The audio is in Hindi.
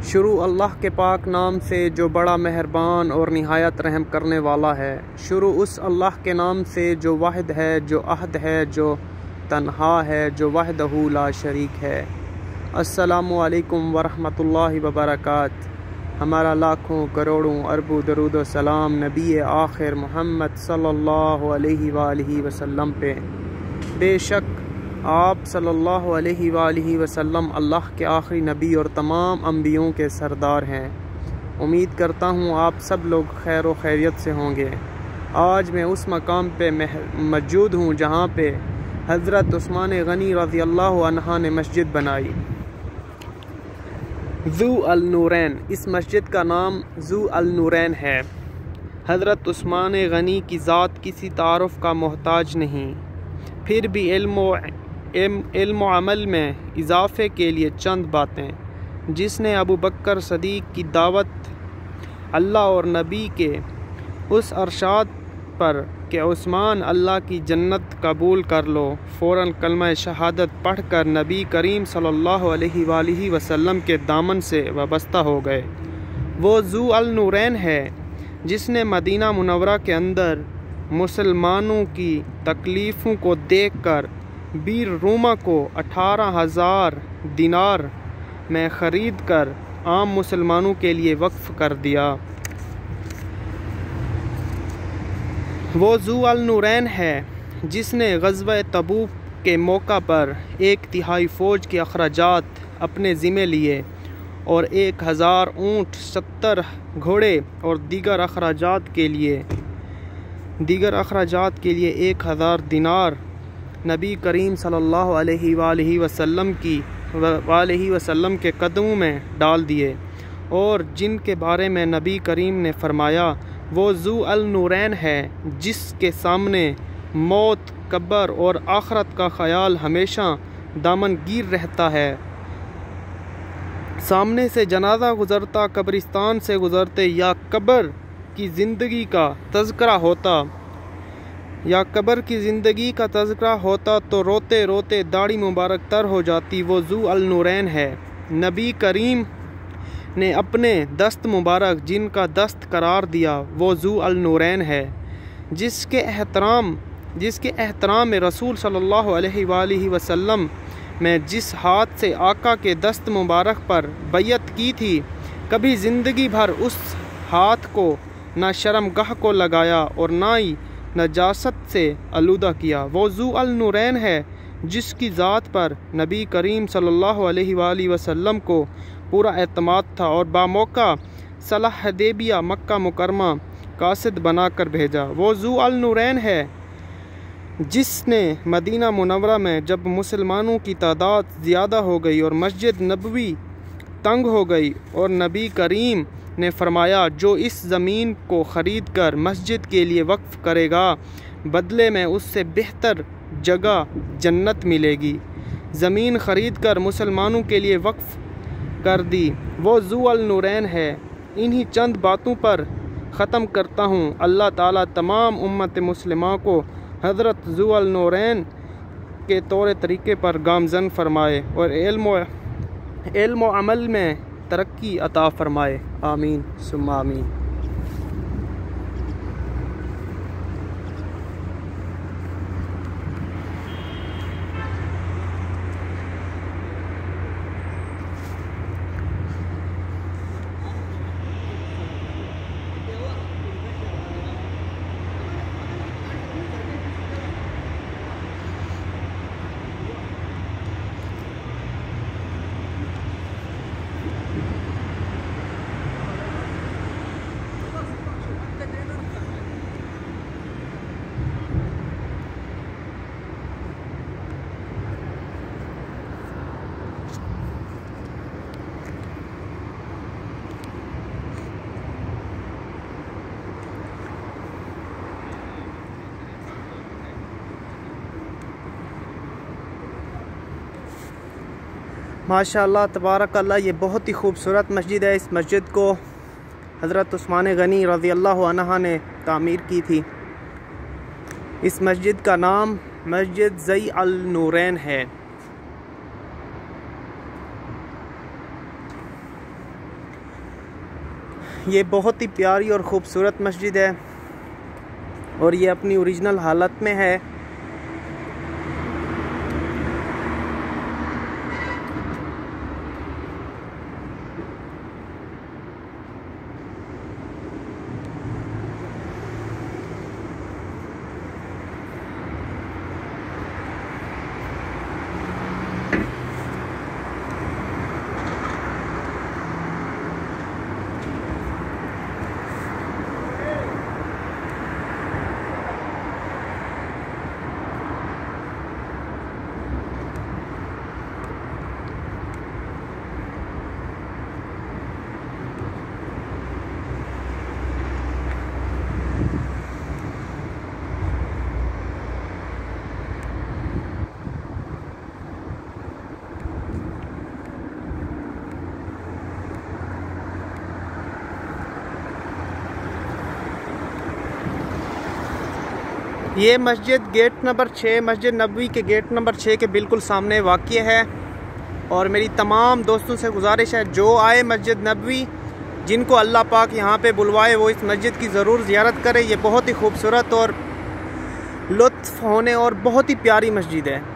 शुरू अल्लाह के पाक नाम से जो बड़ा मेहरबान और निहायत रहम करने वाला है। शुरू उस अल्लाह के नाम से जो वाहिद है, जो अहद है, जो तन्हा है, जो वहदहू ला शरीक है। अस्सलामु अलैकुम वरहमतुल्लाहि वबरकात। हमारा लाखों करोड़ों अरबों दरूद व सलाम नबी आखिर मोहम्मद सल्लल्लाहु अलैहि वसल्लम पे। बेशक आप सल्लल्लाहु अलैहि वसल्लम अल्लाह के आखिरी नबी और तमाम अम्बियों के सरदार हैं। उम्मीद करता हूँ आप सब लोग खैर व खैरियत से होंगे। आज मैं उस मकाम पे मौजूद हूँ जहाँ पे हज़रत उस्मान गनी रज़ी अल्लाह अन्हा ने मस्जिद बनाई, ज़ू अल नूरैन। इस मस्जिद का नाम ज़ू अल नूरैन है। हज़रत उस्मान गनी की ज़ात किसी तारुफ़ का मोहताज नहीं, फिर भी इल्म अमल में इजाफ़े के लिए चंद बातें। जिसने अबू बकर सदीक़ की दावत अल्लाह और नबी के उस अरशाद पर कि उस्मान अल्लाह की जन्नत कबूल कर लो, फ़ौरन कलमा शहादत पढ़कर नबी करीम सल्लल्लाहु अलैहि वसल्लम के दामन से वाबस्ता हो गए। वो ज़ू अल नूरैन है जिसने मदीना मुनव्वरा के अंदर मुसलमानों की तकलीफ़ों को देखकर बीर रूमा को 18,000 दिनार में ख़रीद कर आम मुसलमानों के लिए वक्फ़ कर दिया। वो ज़ू अल नूरैन है जिसने ग़ज़वा तबूक के मौका पर 1/3 फ़ौज के अखराजात अपने ज़िम्मे लिए और 1000 ऊँट, 70 घोड़े और दीगर अखराजात के लिए 1000 दिनार नबी करीम सल्लल्लाहु अलैहि वसल्लम के कदमों में डाल दिए, और जिनके बारे में नबी करीम ने फरमाया वो ज़ू अल नूरैन है जिसके सामने मौत, कब्र और आखरत का ख्याल हमेशा दामनगीर रहता है। सामने से जनाजा गुज़रता, कब्रिस्तान से गुज़रते या कब्र की ज़िंदगी का तज़किरा होता तो रोते रोते दाढ़ी मुबारक तर हो जाती। वो ज़ू अल नूरैन है। नबी करीम ने अपने दस्त मुबारक जिनका दस्त करार दिया वो ज़ू अल नूरैन है। जिसके एहतराम में रसूल सल्लल्लाहु अलैहि वसल्लम में जिस हाथ से आका के दस्त मुबारक पर बैयत की थी, कभी ज़िंदगी भर उस हाथ को ना शर्मगाह को लगाया और ना ही नजासत से आलूदा किया। वो ज़ू अल नूरैन है जिसकी ज़ात पर नबी करीम सल्लल्लाहु अलैहि वसल्लम को पूरा एतमाद था और बामौका सलाह हुदैबिया मक्का मुकरमा कासिद बनाकर भेजा। वो ज़ू अल नूरैन है जिसने मदीना मुनव्वरा में जब मुसलमानों की तादाद ज़्यादा हो गई और मस्जिद नबवी तंग हो गई और नबी करीम ने फरमाया जो इस ज़मीन को ख़रीद कर मस्जिद के लिए वक्फ़ करेगा बदले में उससे बेहतर जगह जन्नत मिलेगी, ज़मीन ख़रीद कर मुसलमानों के लिए वक्फ़ कर दी। वो ज़ू अल नूरैन है। इन्हीं चंद बातों पर ख़त्म करता हूँ। अल्लाह ताला तमाम उम्मत मुस्लिमा को हज़रत ज़ू अल नूरैन के तौर तरीक़े पर गामज़न फरमाए और इल्म व अमल में तरक्की अता फरमाए। आमीन सुम्मा आमीन। माशाअल्लाह तबारक अल्लाह, ये बहुत ही खूबसूरत मस्जिद है। इस मस्जिद को हज़रत उस्मान गनी रज़ी अल्लाह अन्हा ने तामीर की थी। इस मस्जिद का नाम मस्जिद ज़ई अल नूरैन है। ये बहुत ही प्यारी और ख़ूबसूरत मस्जिद है और ये अपनी ओरिजिनल हालत में है। ये मस्जिद गेट नंबर 6, मस्जिद नबवी के गेट नंबर 6 के बिल्कुल सामने वाक़ई है। और मेरी तमाम दोस्तों से गुजारिश है, जो आए मस्जिद नबवी, जिनको अल्लाह पाक यहाँ पे बुलवाए, वो इस मस्जिद की ज़रूर ज़ियारत करें। ये बहुत ही खूबसूरत और लुत्फ़ होने और बहुत ही प्यारी मस्जिद है।